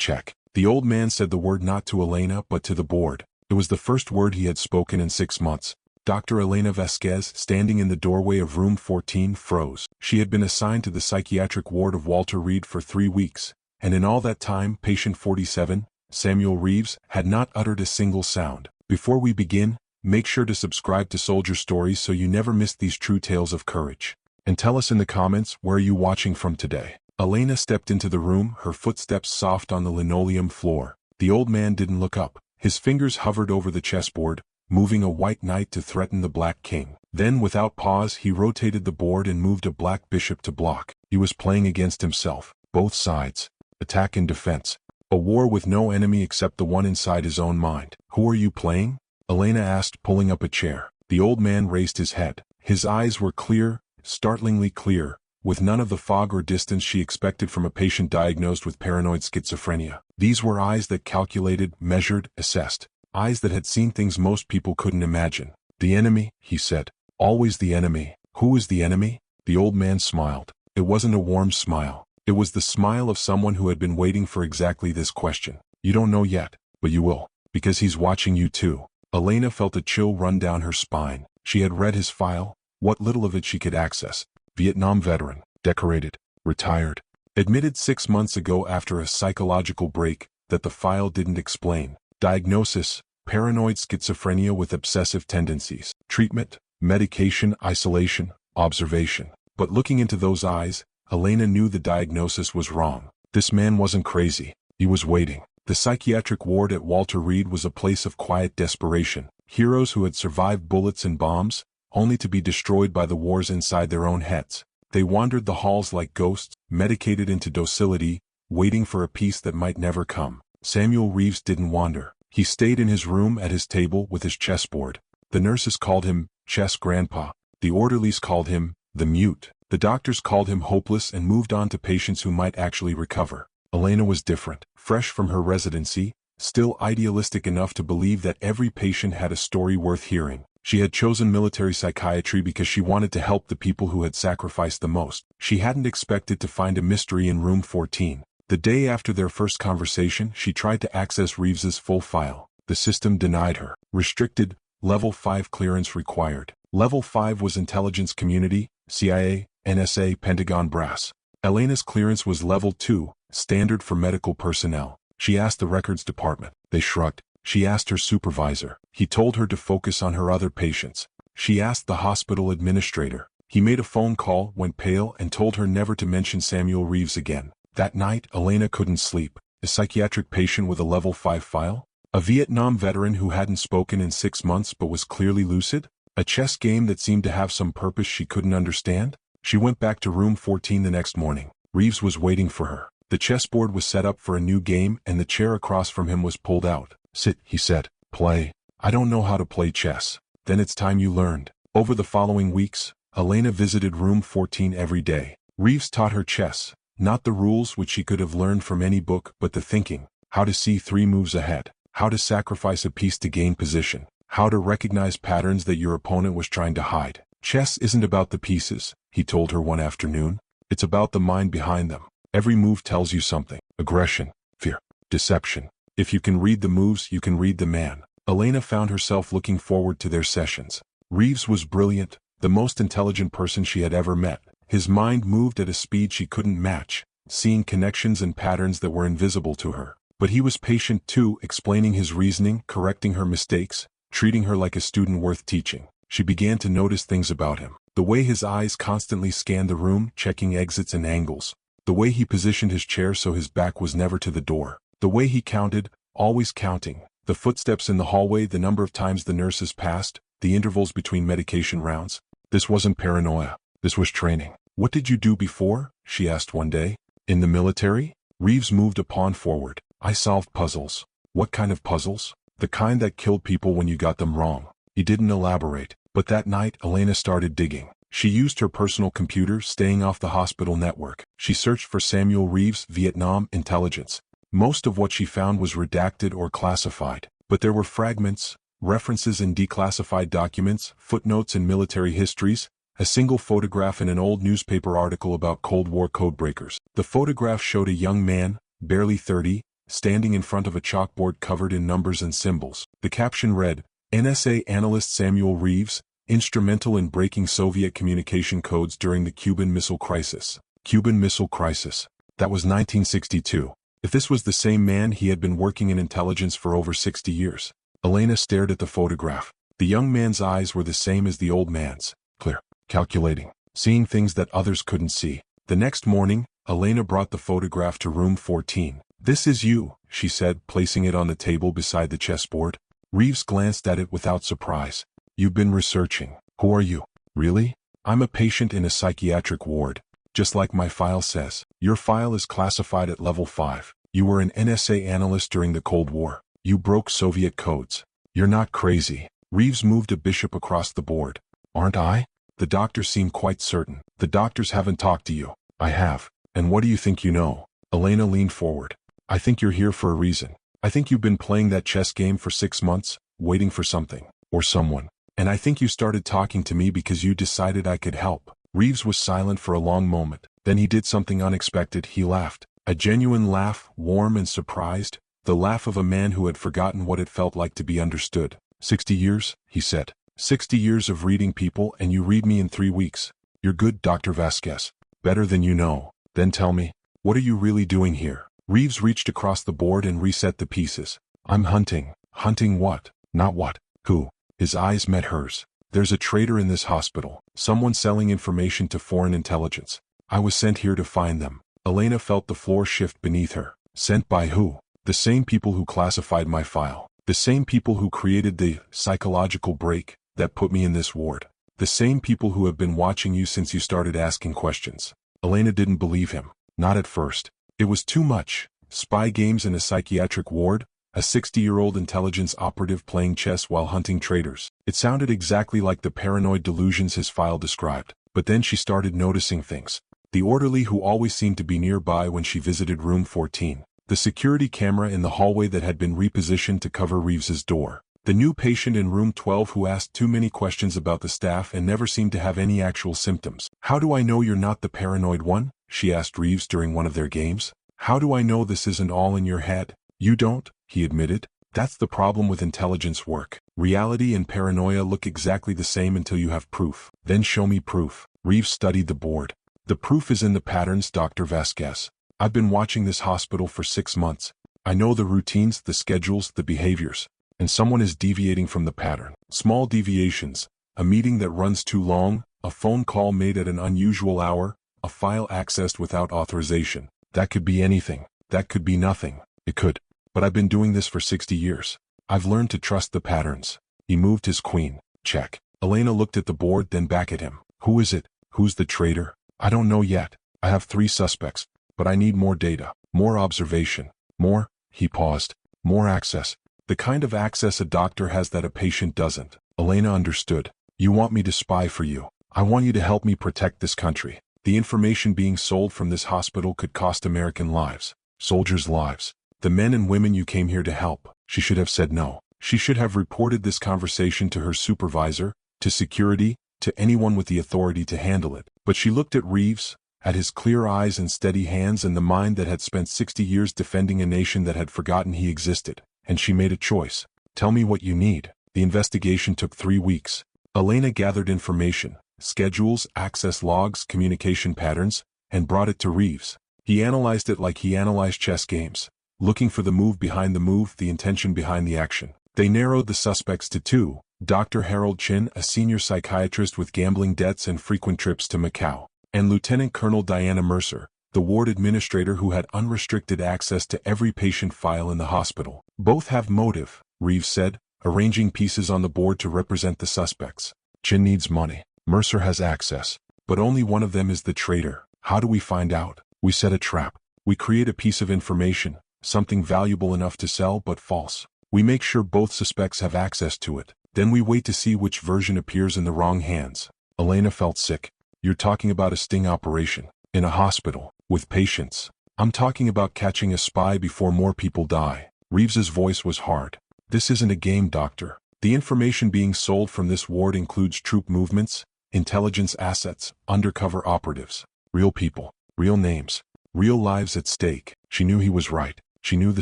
Check. The old man said the word not to Elena but to the board. It was the first word he had spoken in 6 months. Dr. Elena Vasquez, standing in the doorway of room 14, froze. She had been assigned to the psychiatric ward of Walter Reed for 3 weeks, and in all that time, patient 47, Samuel Reeves, had not uttered a single sound. Before we begin, make sure to subscribe to Soldier Stories so you never miss these true tales of courage. And tell us in the comments, where are you watching from today? Elena stepped into the room, her footsteps soft on the linoleum floor. The old man didn't look up. His fingers hovered over the chessboard, moving a white knight to threaten the black king. Then, without pause, he rotated the board and moved a black bishop to block. He was playing against himself. Both sides. Attack and defense. A war with no enemy except the one inside his own mind. Who are you playing? Elena asked, pulling up a chair. The old man raised his head. His eyes were clear, startlingly clear, with none of the fog or distance she expected from a patient diagnosed with paranoid schizophrenia. These were eyes that calculated, measured, assessed. Eyes that had seen things most people couldn't imagine. The enemy, he said. Always the enemy. Who is the enemy? The old man smiled. It wasn't a warm smile. It was the smile of someone who had been waiting for exactly this question. You don't know yet, but you will, because he's watching you too. Elena felt a chill run down her spine. She had read his file, what little of it she could access. Vietnam veteran, decorated, retired. Admitted 6 months ago after a psychological break that the file didn't explain. Diagnosis, paranoid schizophrenia with obsessive tendencies. Treatment, medication, isolation, observation. But looking into those eyes, Elena knew the diagnosis was wrong. This man wasn't crazy. He was waiting. The psychiatric ward at Walter Reed was a place of quiet desperation. Heroes who had survived bullets and bombs, only to be destroyed by the wars inside their own heads. They wandered the halls like ghosts, medicated into docility, waiting for a peace that might never come. Samuel Reeves didn't wander. He stayed in his room at his table with his chessboard. The nurses called him Chess Grandpa. The orderlies called him the Mute. The doctors called him hopeless and moved on to patients who might actually recover. Elena was different, fresh from her residency, still idealistic enough to believe that every patient had a story worth hearing. She had chosen military psychiatry because she wanted to help the people who had sacrificed the most. She hadn't expected to find a mystery in room 14. The day after their first conversation, she tried to access Reeves's full file. The system denied her. Restricted, Level 5 clearance required. Level 5 was intelligence community, CIA, NSA, Pentagon brass. Elena's clearance was Level 2, standard for medical personnel. She asked the records department. They shrugged. She asked her supervisor. He told her to focus on her other patients. She asked the hospital administrator. He made a phone call, went pale, and told her never to mention Samuel Reeves again. That night, Elena couldn't sleep. A psychiatric patient with a Level 5 file? A Vietnam veteran who hadn't spoken in 6 months but was clearly lucid? A chess game that seemed to have some purpose she couldn't understand? She went back to room 14 the next morning. Reeves was waiting for her. The chessboard was set up for a new game and the chair across from him was pulled out. Sit, he said. Play. I don't know how to play chess. Then it's time you learned. Over the following weeks, Elena visited room 14 every day. Reeves taught her chess, not the rules which she could have learned from any book, but the thinking. How to see 3 moves ahead. How to sacrifice a piece to gain position. How to recognize patterns that your opponent was trying to hide. Chess isn't about the pieces, he told her one afternoon. It's about the mind behind them. Every move tells you something. Aggression, fear, deception. If you can read the moves, you can read the man. Elena found herself looking forward to their sessions. Reeves was brilliant, the most intelligent person she had ever met. His mind moved at a speed she couldn't match, seeing connections and patterns that were invisible to her. But he was patient too, explaining his reasoning, correcting her mistakes, treating her like a student worth teaching. She began to notice things about him. The way his eyes constantly scanned the room, checking exits and angles. The way he positioned his chair so his back was never to the door. The way he counted, always counting. The footsteps in the hallway, the number of times the nurses passed, the intervals between medication rounds. This wasn't paranoia. This was training. What did you do before? She asked one day. In the military? Reeves moved a pawn forward. I solved puzzles. What kind of puzzles? The kind that killed people when you got them wrong. He didn't elaborate. But that night, Elena started digging. She used her personal computer, staying off the hospital network. She searched for Samuel Reeves' Vietnam intelligence. Most of what she found was redacted or classified. But there were fragments, references in declassified documents, footnotes in military histories, a single photograph in an old newspaper article about Cold War codebreakers. The photograph showed a young man, barely 30, standing in front of a chalkboard covered in numbers and symbols. The caption read, NSA analyst Samuel Reeves, instrumental in breaking Soviet communication codes during the Cuban Missile Crisis. Cuban Missile Crisis. That was 1962. If this was the same man, he had been working in intelligence for over 60 years. Elena stared at the photograph. The young man's eyes were the same as the old man's. Clear. Calculating. Seeing things that others couldn't see. The next morning, Elena brought the photograph to room 14. This is you, she said, placing it on the table beside the chessboard. Reeves glanced at it without surprise. You've been researching. Who are you? Really? I'm a patient in a psychiatric ward. Just like my file says. Your file is classified at level 5. You were an NSA analyst during the Cold War. You broke Soviet codes. You're not crazy. Reeves moved a bishop across the board. Aren't I? The doctor seemed quite certain. The doctors haven't talked to you. I have. And what do you think you know? Elena leaned forward. I think you're here for a reason. I think you've been playing that chess game for 6 months, waiting for something, or someone. And I think you started talking to me because you decided I could help. Reeves was silent for a long moment. Then he did something unexpected. He laughed. A genuine laugh, warm and surprised. The laugh of a man who had forgotten what it felt like to be understood. 60 years, he said. 60 years of reading people, and you read me in 3 weeks. You're good, Dr. Vasquez. Better than you know. Then tell me, what are you really doing here? Reeves reached across the board and reset the pieces. I'm hunting. Hunting what? Not what. Who? His eyes met hers. There's a traitor in this hospital. Someone selling information to foreign intelligence. I was sent here to find them. Elena felt the floor shift beneath her. Sent by who? The same people who classified my file. The same people who created the psychological break that put me in this ward. The same people who have been watching you since you started asking questions. Elena didn't believe him. Not at first. It was too much. Spy games in a psychiatric ward? A 60-year-old intelligence operative playing chess while hunting traitors. It sounded exactly like the paranoid delusions his file described. But then she started noticing things. The orderly who always seemed to be nearby when she visited room 14. The security camera in the hallway that had been repositioned to cover Reeves's door. The new patient in room 12 who asked too many questions about the staff and never seemed to have any actual symptoms. How do I know you're not the paranoid one? She asked Reeves during one of their games. How do I know this isn't all in your head? You don't, he admitted. That's the problem with intelligence work. Reality and paranoia look exactly the same until you have proof. Then show me proof. Reeves studied the board. The proof is in the patterns, Dr. Vasquez. I've been watching this hospital for 6 months. I know the routines, the schedules, the behaviors. And someone is deviating from the pattern. Small deviations. A meeting that runs too long, a phone call made at an unusual hour, a file accessed without authorization. That could be anything. That could be nothing. It could. But I've been doing this for 60 years. I've learned to trust the patterns. He moved his queen. Check. Elena looked at the board, then back at him. Who is it? Who's the traitor? I don't know yet. I have 3 suspects. But I need more data. More observation. More, he paused. More access. The kind of access a doctor has that a patient doesn't. Elena understood. You want me to spy for you. I want you to help me protect this country. The information being sold from this hospital could cost American lives. Soldiers' lives. The men and women you came here to help. She should have said no. She should have reported this conversation to her supervisor, to security, to anyone with the authority to handle it. But she looked at Reeves, at his clear eyes and steady hands and the mind that had spent 60 years defending a nation that had forgotten he existed. And she made a choice. Tell me what you need. The investigation took 3 weeks. Elena gathered information, schedules, access logs, communication patterns, and brought it to Reeves. He analyzed it like he analyzed chess games, looking for the move behind the move, the intention behind the action. They narrowed the suspects to 2, Dr. Harold Chin, a senior psychiatrist with gambling debts and frequent trips to Macau, and Lieutenant Colonel Diana Mercer, the ward administrator who had unrestricted access to every patient file in the hospital. Both have motive, Reeves said, arranging pieces on the board to represent the suspects. Chin needs money. Mercer has access. But only one of them is the traitor. How do we find out? We set a trap. We create a piece of information, something valuable enough to sell but false. We make sure both suspects have access to it. Then we wait to see which version appears in the wrong hands. Elena felt sick. You're talking about a sting operation. In a hospital. With patients. I'm talking about catching a spy before more people die. Reeves's voice was hard. This isn't a game, doctor. The information being sold from this ward includes troop movements, intelligence assets, undercover operatives. Real people. Real names. Real lives at stake. She knew he was right. She knew the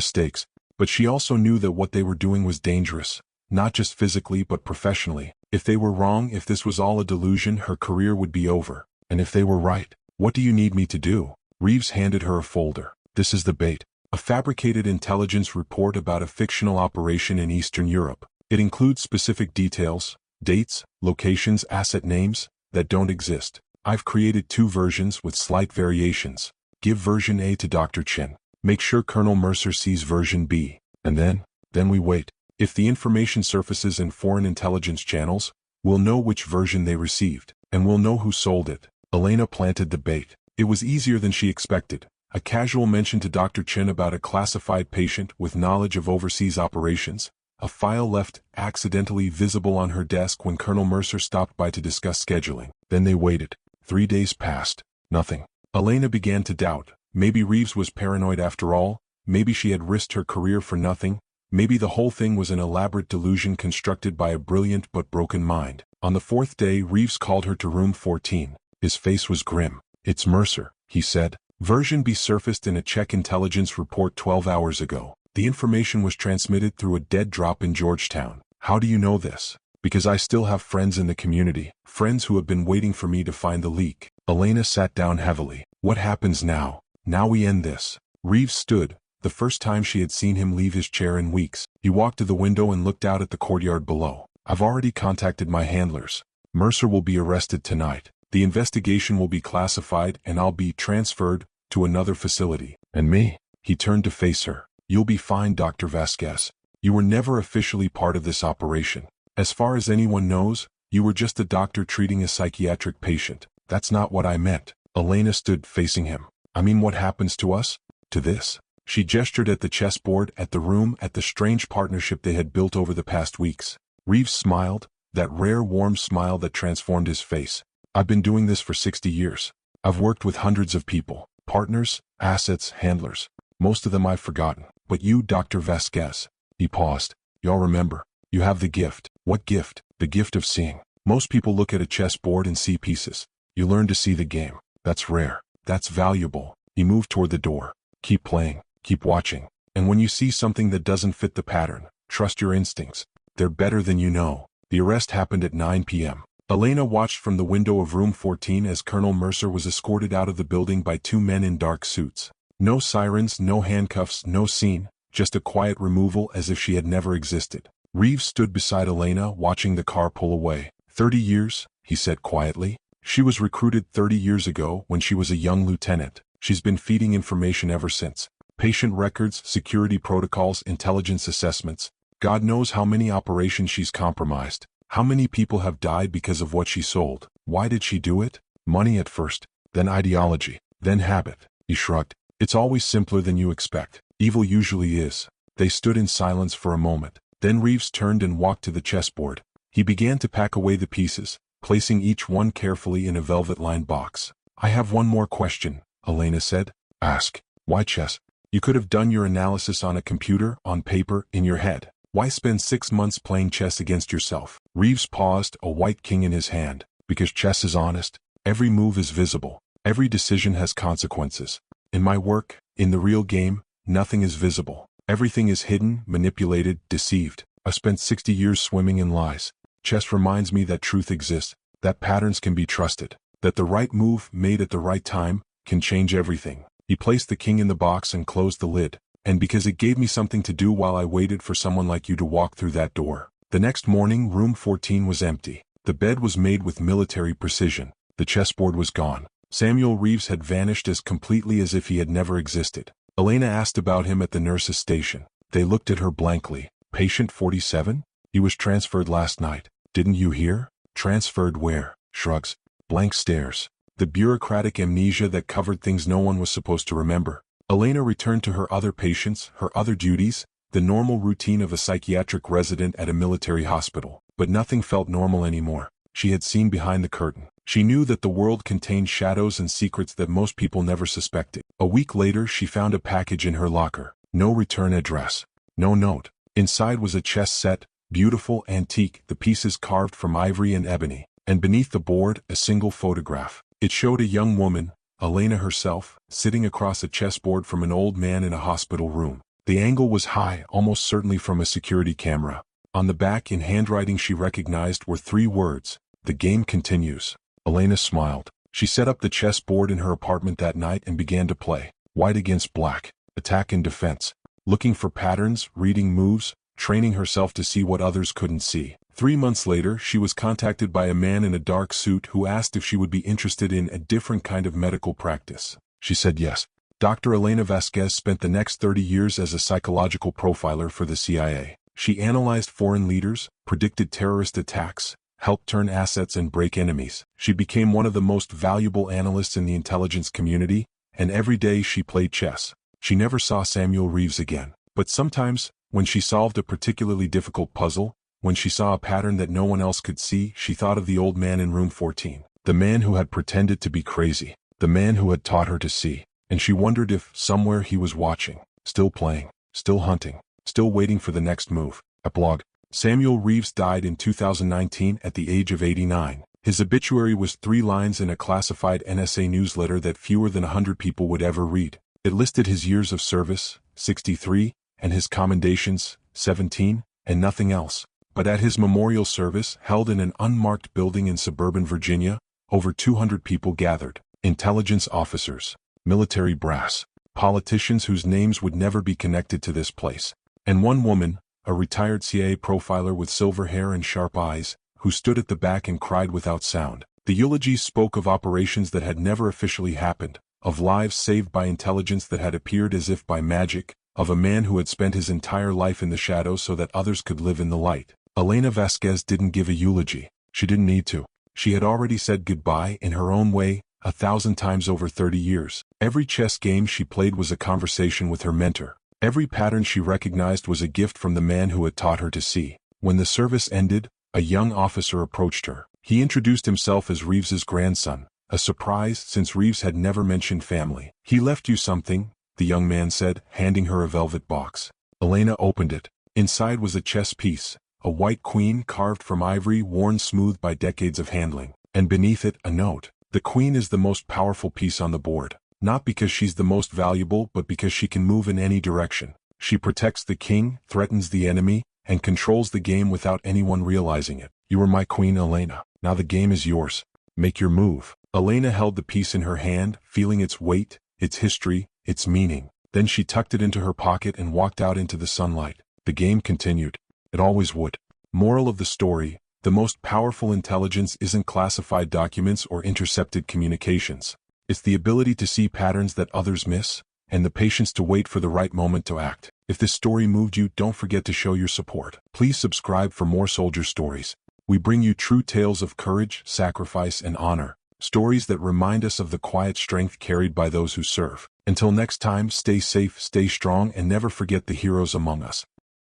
stakes, but she also knew that what they were doing was dangerous, not just physically but professionally. If they were wrong, if this was all a delusion, her career would be over. And if they were right, what do you need me to do? Reeves handed her a folder. This is the bait. A fabricated intelligence report about a fictional operation in Eastern Europe. It includes specific details, dates, locations, asset names, that don't exist. I've created 2 versions with slight variations. Give version A to Dr. Chen. Make sure Colonel Mercer sees version B. And then we wait. If the information surfaces in foreign intelligence channels, we'll know which version they received, and we'll know who sold it. Elena planted the bait. It was easier than she expected. A casual mention to Dr. Chen about a classified patient with knowledge of overseas operations. A file left accidentally visible on her desk when Colonel Mercer stopped by to discuss scheduling. Then they waited. 3 days passed. Nothing. Elena began to doubt. Maybe Reeves was paranoid after all. Maybe she had risked her career for nothing. Maybe the whole thing was an elaborate delusion constructed by a brilliant but broken mind. On the 4th day, Reeves called her to room 14. His face was grim. It's Mercer, he said. Version B surfaced in a Czech intelligence report 12 hours ago. The information was transmitted through a dead drop in Georgetown. How do you know this? Because I still have friends in the community, friends who have been waiting for me to find the leak. Elena sat down heavily. What happens now? Now we end this. Reeves stood. The first time she had seen him leave his chair in weeks. He walked to the window and looked out at the courtyard below. I've already contacted my handlers. Mercer will be arrested tonight. The investigation will be classified and I'll be transferred to another facility. And me? He turned to face her. You'll be fine, Dr. Vasquez. You were never officially part of this operation. As far as anyone knows, you were just a doctor treating a psychiatric patient. That's not what I meant. Elena stood facing him. I mean, what happens to us? To this? She gestured at the chessboard, at the room, at the strange partnership they had built over the past weeks. Reeves smiled, that rare warm smile that transformed his face. I've been doing this for 60 years. I've worked with hundreds of people, partners, assets, handlers. Most of them I've forgotten. But you, Dr. Vasquez. He paused. Y'all remember. You have the gift. What gift? The gift of seeing. Most people look at a chessboard and see pieces. You learn to see the game. That's rare. That's valuable. He moved toward the door. Keep playing. Keep watching. And when you see something that doesn't fit the pattern, trust your instincts. They're better than you know. The arrest happened at 9 p.m. Elena watched from the window of room 14 as Colonel Mercer was escorted out of the building by 2 men in dark suits. No sirens, no handcuffs, no scene, just a quiet removal as if she had never existed. Reeves stood beside Elena, watching the car pull away. 30 years, he said quietly. She was recruited 30 years ago when she was a young lieutenant. She's been feeding information ever since. Patient records, security protocols, intelligence assessments. God knows how many operations she's compromised. How many people have died because of what she sold. Why did she do it? Money at first, then ideology, then habit. He shrugged. It's always simpler than you expect. Evil usually is. They stood in silence for a moment. Then Reeves turned and walked to the chessboard. He began to pack away the pieces, placing each one carefully in a velvet-lined box. I have one more question, Elena said. Ask. Why chess? You could have done your analysis on a computer, on paper, in your head. Why spend 6 months playing chess against yourself? Reeves paused, a white king in his hand. Because chess is honest. Every move is visible. Every decision has consequences. In my work, in the real game, nothing is visible. Everything is hidden, manipulated, deceived. I spent 60 years swimming in lies. Chess reminds me that truth exists, that patterns can be trusted, that the right move made at the right time can change everything. He placed the king in the box and closed the lid. And because it gave me something to do while I waited for someone like you to walk through that door. The next morning, room 14 was empty. The bed was made with military precision. The chessboard was gone. Samuel Reeves had vanished as completely as if he had never existed. Elena asked about him at the nurse's station. They looked at her blankly. Patient 47? He was transferred last night. Didn't you hear? Transferred where? Shrugs. Blank stares. The bureaucratic amnesia that covered things no one was supposed to remember. Elena returned to her other patients, her other duties, the normal routine of a psychiatric resident at a military hospital. But nothing felt normal anymore. She had seen behind the curtain. She knew that the world contained shadows and secrets that most people never suspected. A week later, she found a package in her locker. No return address. No note. Inside was a chess set, beautiful, antique, the pieces carved from ivory and ebony. And beneath the board, a single photograph. It showed a young woman, Elena herself, sitting across a chessboard from an old man in a hospital room. The angle was high, almost certainly from a security camera. On the back, in handwriting she recognized, were 3 words: "The game continues." Elena smiled. She set up the chessboard in her apartment that night and began to play. White against black, attack and defense. Looking for patterns, reading moves, training herself to see what others couldn't see. 3 months later, she was contacted by a man in a dark suit who asked if she would be interested in a different kind of medical practice. She said yes. Dr. Elena Vasquez spent the next 30 years as a psychological profiler for the CIA. She analyzed foreign leaders, predicted terrorist attacks, helped turn assets and break enemies. She became one of the most valuable analysts in the intelligence community, and every day she played chess. She never saw Samuel Reeves again. But sometimes, when she solved a particularly difficult puzzle, when she saw a pattern that no one else could see, she thought of the old man in room 14. The man who had pretended to be crazy. The man who had taught her to see. And she wondered if, somewhere, he was watching. Still playing. Still hunting. Still waiting for the next move. Epilogue. Samuel Reeves died in 2019 at the age of 89. His obituary was 3 lines in a classified NSA newsletter that fewer than 100 people would ever read. It listed his years of service, 63, and his commendations, 17, and nothing else. But at his memorial service, held in an unmarked building in suburban Virginia, over 200 people gathered. Intelligence officers, military brass, politicians whose names would never be connected to this place, and one woman, a retired CIA profiler with silver hair and sharp eyes, who stood at the back and cried without sound. The eulogies spoke of operations that had never officially happened, of lives saved by intelligence that had appeared as if by magic, of a man who had spent his entire life in the shadows so that others could live in the light. Elena Vasquez didn't give a eulogy. She didn't need to. She had already said goodbye in her own way, 1,000 times over 30 years. Every chess game she played was a conversation with her mentor. Every pattern she recognized was a gift from the man who had taught her to see. When the service ended, a young officer approached her. He introduced himself as Reeves's grandson, a surprise since Reeves had never mentioned family. "He left you something," the young man said, handing her a velvet box. Elena opened it. Inside was a chess piece, a white queen carved from ivory worn smooth by decades of handling, and beneath it a note. "The queen is the most powerful piece on the board. Not because she's the most valuable, but because she can move in any direction. She protects the king, threatens the enemy, and controls the game without anyone realizing it. You are my queen, Elena. Now the game is yours. Make your move." Elena held the piece in her hand, feeling its weight, its history, its meaning. Then she tucked it into her pocket and walked out into the sunlight. The game continued. It always would. Moral of the story: the most powerful intelligence isn't classified documents or intercepted communications. It's the ability to see patterns that others miss, and the patience to wait for the right moment to act. If this story moved you, don't forget to show your support. Please subscribe for more soldier stories. We bring you true tales of courage, sacrifice, and honor. Stories that remind us of the quiet strength carried by those who serve. Until next time, stay safe, stay strong, and never forget the heroes among us.